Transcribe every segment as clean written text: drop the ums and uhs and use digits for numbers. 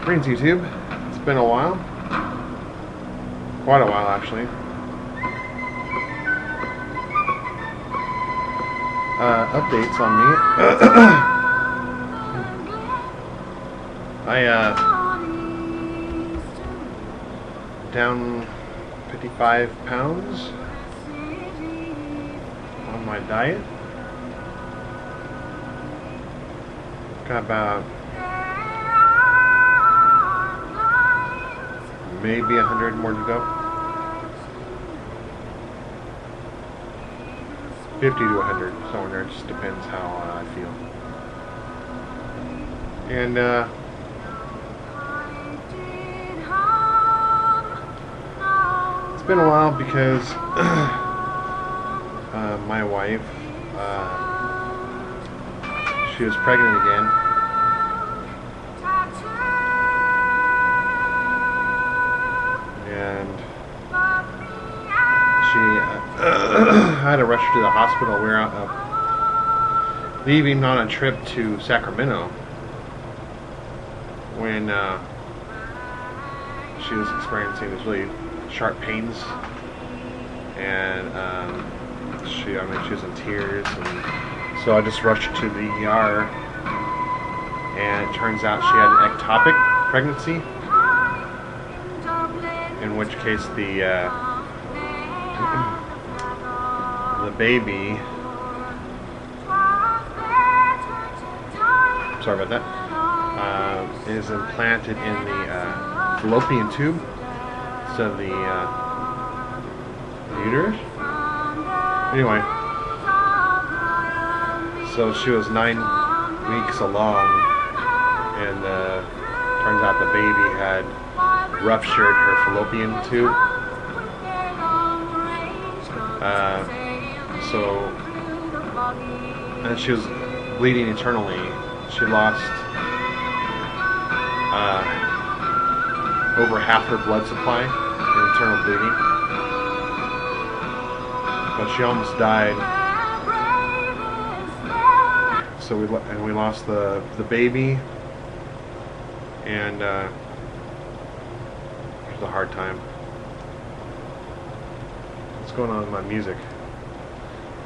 Greetings, YouTube. It's been a while. Quite a while, actually. Updates on me. I down 55 pounds on my diet. Got about maybe 100 more to go. 50 to 100, somewhere there. It just depends how I feel. And it's been a while because my wife, she was pregnant again. And she I had to rush her to the hospital. We were leaving on a trip to Sacramento when she was experiencing these really sharp pains, and she was in tears, and so I just rushed her to the ER, and it turns out she had an ectopic pregnancy, in which case the baby, sorry about that, is implanted in the fallopian tube, so the uterus. Anyway, so she was 9 weeks along, and turns out the baby had ruptured her fallopian tube. And she was bleeding internally. She lost over half her blood supply in internal bleeding, but she almost died. So we lost the baby, and it was a hard time. What's going on with my music?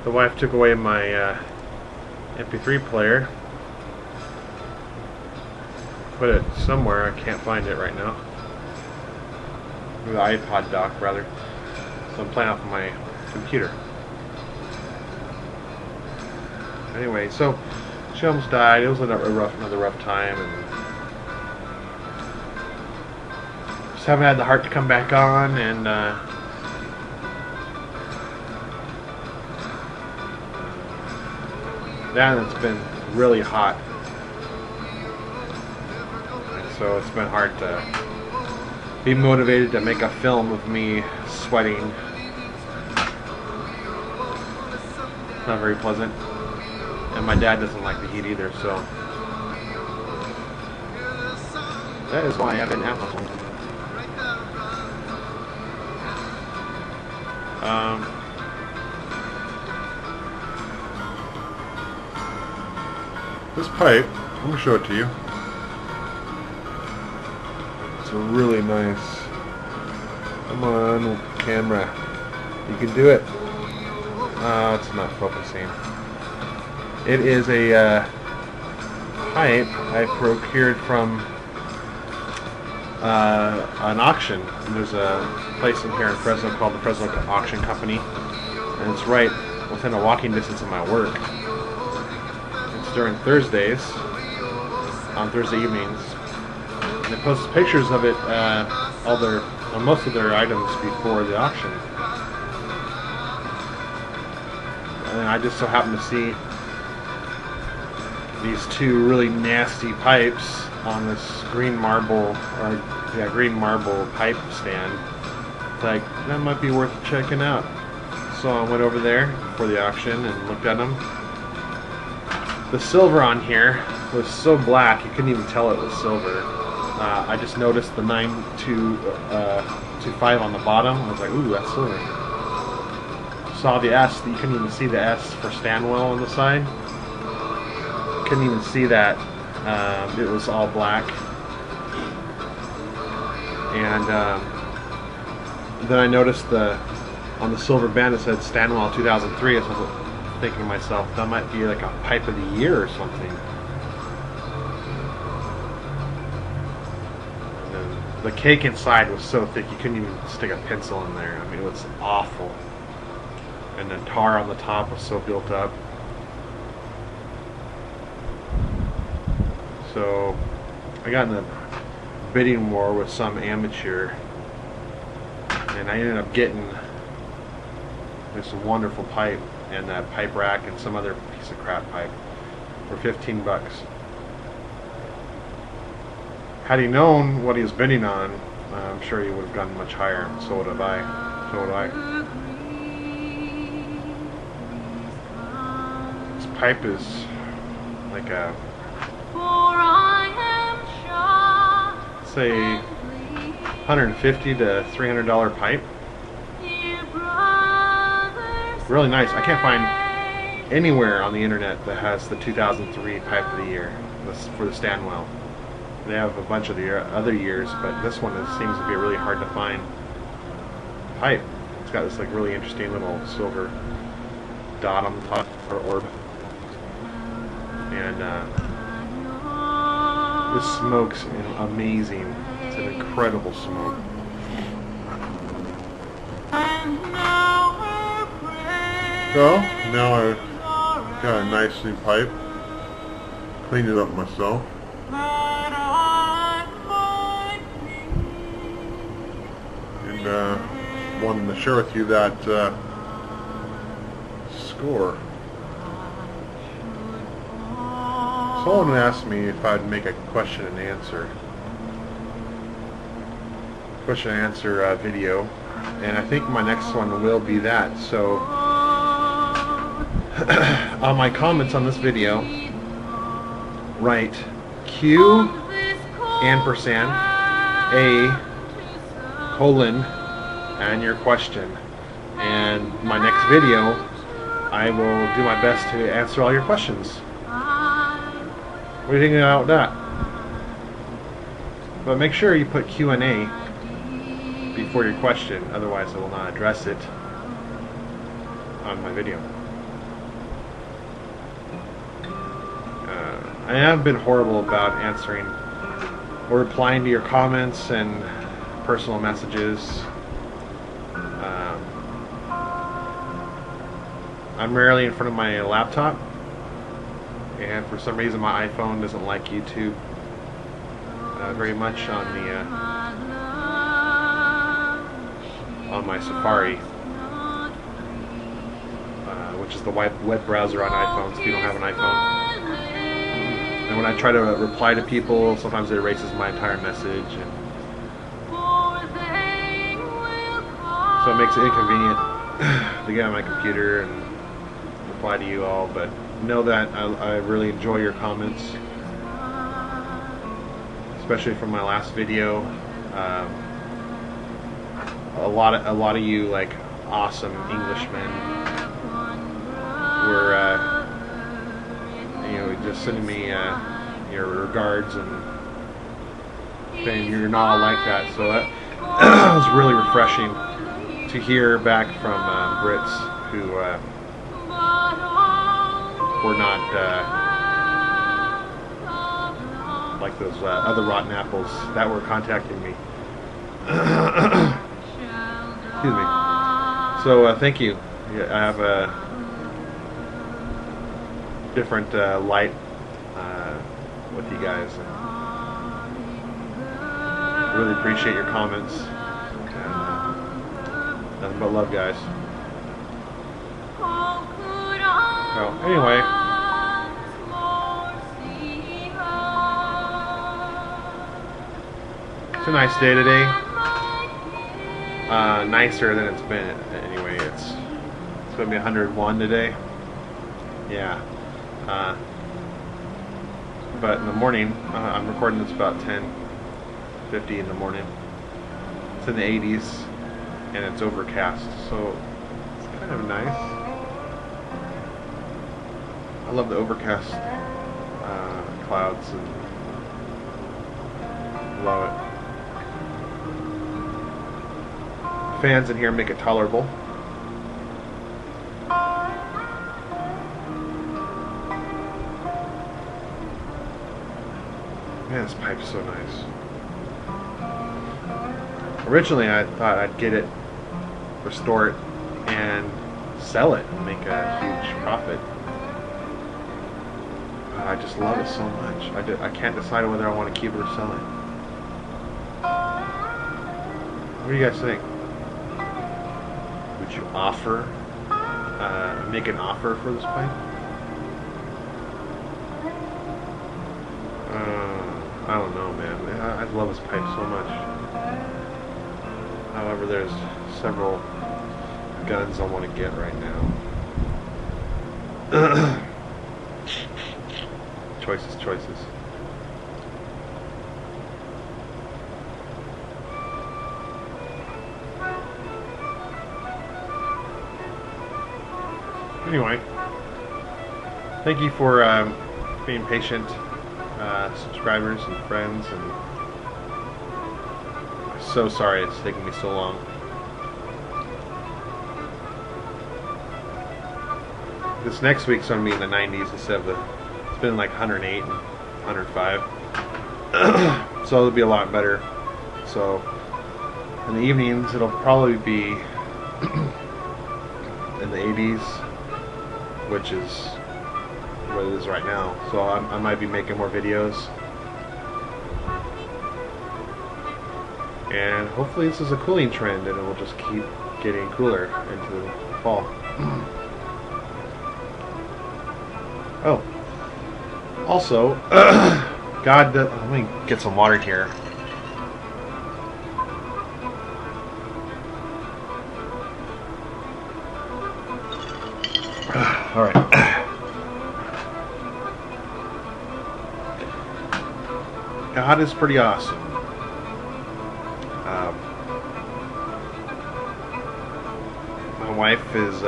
The wife took away my MP3 player, put it somewhere. I can't find it right now. The iPod dock, rather. So I'm playing off of my computer. Anyway, so she almost died. It was another rough time, and just haven't had the heart to come back on, and it's been really hot, and so it's been hard to be motivated to make a film of me sweating. It's not very pleasant, and my dad doesn't like the heat either, so that is why I've been out. This pipe, I'm going to show it to you. It's a really nice, come on camera, you can do it. It's not focusing. It is a pipe I procured from an auction. There's a place in here in Fresno called the Fresno Auction Company, and it's right within a walking distance of my work. During Thursdays, on Thursday evenings, and they post pictures of it, on most of their items before the auction. And I just so happened to see these two really nasty pipes on this green marble pipe stand. It's like, that might be worth checking out. So I went over there before the auction and looked at them. The silver on here was so black you couldn't even tell it was silver. I just noticed the 9225 on the bottom. I was like, ooh, that's silver. Saw the S, you couldn't even see the S for Stanwell on the side. Couldn't even see that. It was all black. And then I noticed on the silver band it said Stanwell 2003. So I was thinking to myself, that might be like a pipe of the year or something. And then the cake inside was so thick you couldn't even stick a pencil in there. I mean, it was awful. And the tar on the top was so built up. So I got in a bidding war with some amateur, and I ended up getting this wonderful pipe and that pipe rack and some other piece of crap pipe for 15 bucks. Had he known what he was bidding on, I'm sure he would have gone much higher. So would have I. So would I. This pipe is like a, say, $150 to $300 pipe. Really nice. I can't find anywhere on the internet that has the 2003 pipe of the year for the Stanwell. They have a bunch of the other years, but this one seems to be really hard to find pipe. It's got this like really interesting little silver dot on the top, or orb, and this smoke's amazing. It's an incredible smoke. So, now I've got a nice new pipe. Cleaned it up myself. And wanted to share with you that score. Someone asked me if I'd make a question and answer video, and I think my next one will be that. So on my comments on this video, write Q ampersand A colon and your question, and my next video I will do my best to answer all your questions. What do you think about that? But make sure you put Q&A before your question, otherwise I will not address it on my video. I have been horrible about answering or replying to your comments and personal messages. I'm rarely in front of my laptop, and for some reason my iPhone doesn't like YouTube very much on my Safari, which is the web browser on iPhones if you don't have an iPhone. And when I try to reply to people, sometimes it erases my entire message, and so it makes it inconvenient to get on my computer and reply to you all. But know that I really enjoy your comments, especially from my last video. A lot of you, like, awesome Englishmen were just sending me your regards and saying you're not all like that. So that was really refreshing to hear back from Brits who were not like those other rotten apples that were contacting me. Excuse me. So thank you. I have a different light with you guys. And really appreciate your comments. And nothing but love, guys. So anyway, it's a nice day today. Nicer than it's been. Anyway, it's going to be 101 today. Yeah. But in the morning, I'm recording this about 10:50 in the morning. It's in the 80s and it's overcast, so it's kind of nice. I love the overcast clouds, and love it. fans in here make it tolerable. Man, this pipe's so nice. Originally, I thought I'd get it, restore it, and sell it and make a huge profit. I just love it so much. I can't decide whether I want to keep it or sell it. What do you guys think? Would you offer, make an offer for this pipe? I don't know, man. I love this pipe so much. However, there's several guns I want to get right now. Choices. Anyway, thank you for being patient, subscribers and friends, and I'm so sorry it's taking me so long. This next week's going to be in the 90s instead of it's been like 108 and 105. So it'll be a lot better. So in the evenings it'll probably be in the 80s, which is what it is right now. So I might be making more videos. And hopefully this is a cooling trend and it will just keep getting cooler into the fall. Oh, also, let me get some water here. All right. God is pretty awesome. My wife is,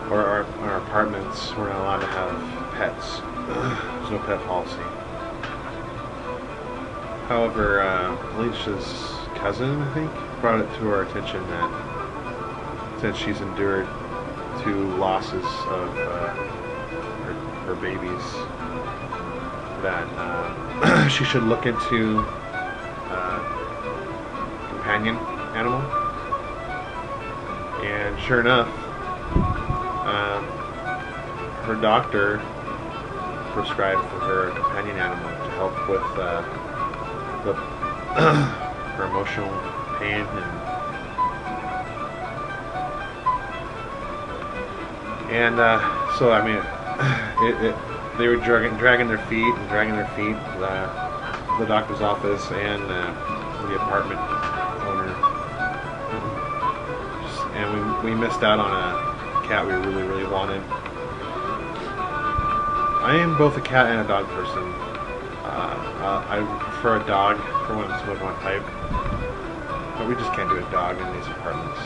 our apartments, we're not allowed to have pets. There's no pet policy. However, Alicia's cousin, I think, brought it to our attention that since she's endured 2 losses of her babies, that she should look into companion animal. And sure enough, her doctor prescribed for her a companion animal to help with her emotional pain and so I mean they were dragging their feet the doctor's office and the apartment owner, and we missed out on a cat we really wanted. I am both a cat and a dog person. I prefer a dog for when I'm smoking my pipe, but we just can't do a dog in these apartments.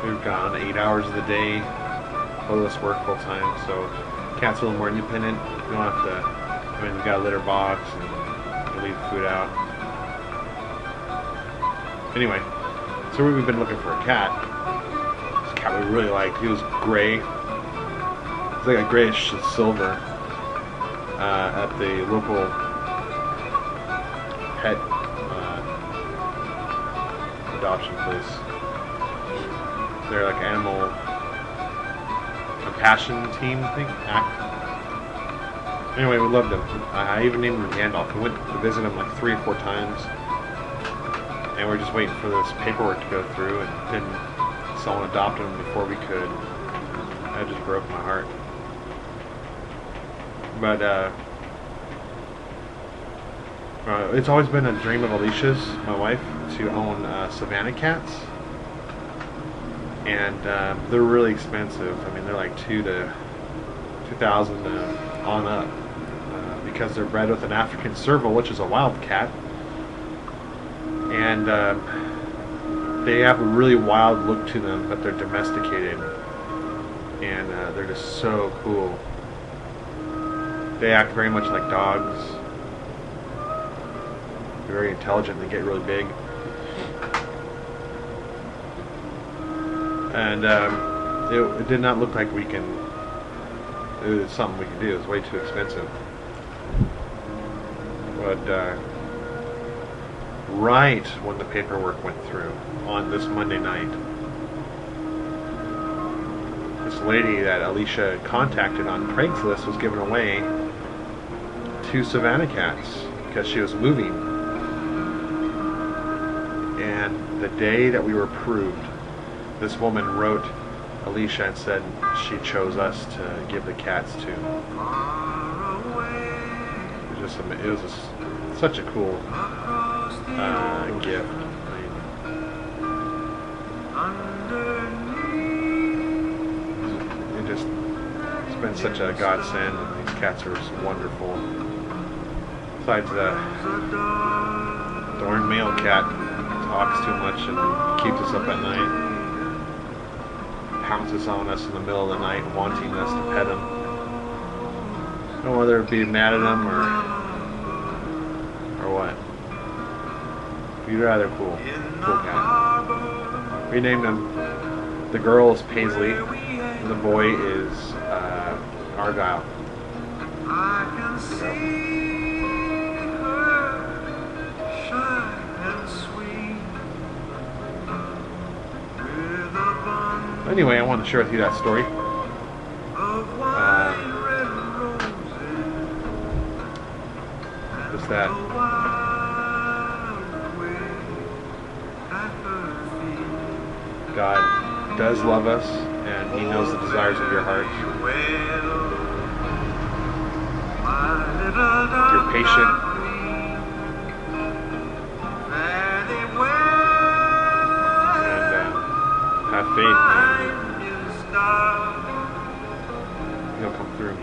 We've gone 8 hours of the day, both of us work full time, so cat's a little more independent. We don't have to, I mean, we've got a litter box and we leave food out. Anyway, so we've been looking for a cat. This cat we really liked. He was gray. It's like a grayish silver. At the local pet adoption place. They're like animal compassion team, I think. Anyway, we loved him. I even named him Gandalf. We went to visit him like 3 or 4 times, and we're just waiting for this paperwork to go through, and then someone adopted him before we could. That just broke my heart. But it's always been a dream of Alicia's, my wife, to own Savannah cats, and they're really expensive. I mean, they're like $2,000 on up, because they're bred with an African serval, which is a wild cat, and they have a really wild look to them, but they're domesticated, and they're just so cool. They act very much like dogs. They're very intelligent. They get really big. And it did not look like it was something we could do. It was way too expensive. But right when the paperwork went through on this Monday night, this lady that Alicia contacted on Craigslist was giving away 2 Savannah cats because she was moving. And the day that we were approved, this woman wrote Alicia and said she chose us to give the cats to. It was such a cool gift. It's been such a godsend, and these cats are just wonderful. Besides the darn male cat talks too much and keeps us up at night, pounces on us in the middle of the night wanting us to pet him. I don't know whether it be mad at him or what. He's rather cool cat. We named him, the girl is Paisley and the boy is Argyle. Anyway, I want to share with you that story. Just that. God does love us, and He knows the desires of your heart. If you're patient, have faith, man. He'll come through.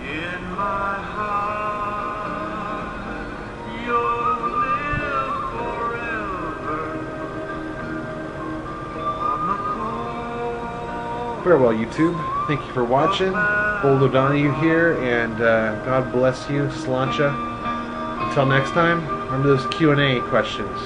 Farewell, YouTube. Thank you for watching. BoldODonahue here, and God bless you, Slancha. Until next time, remember those Q&A questions.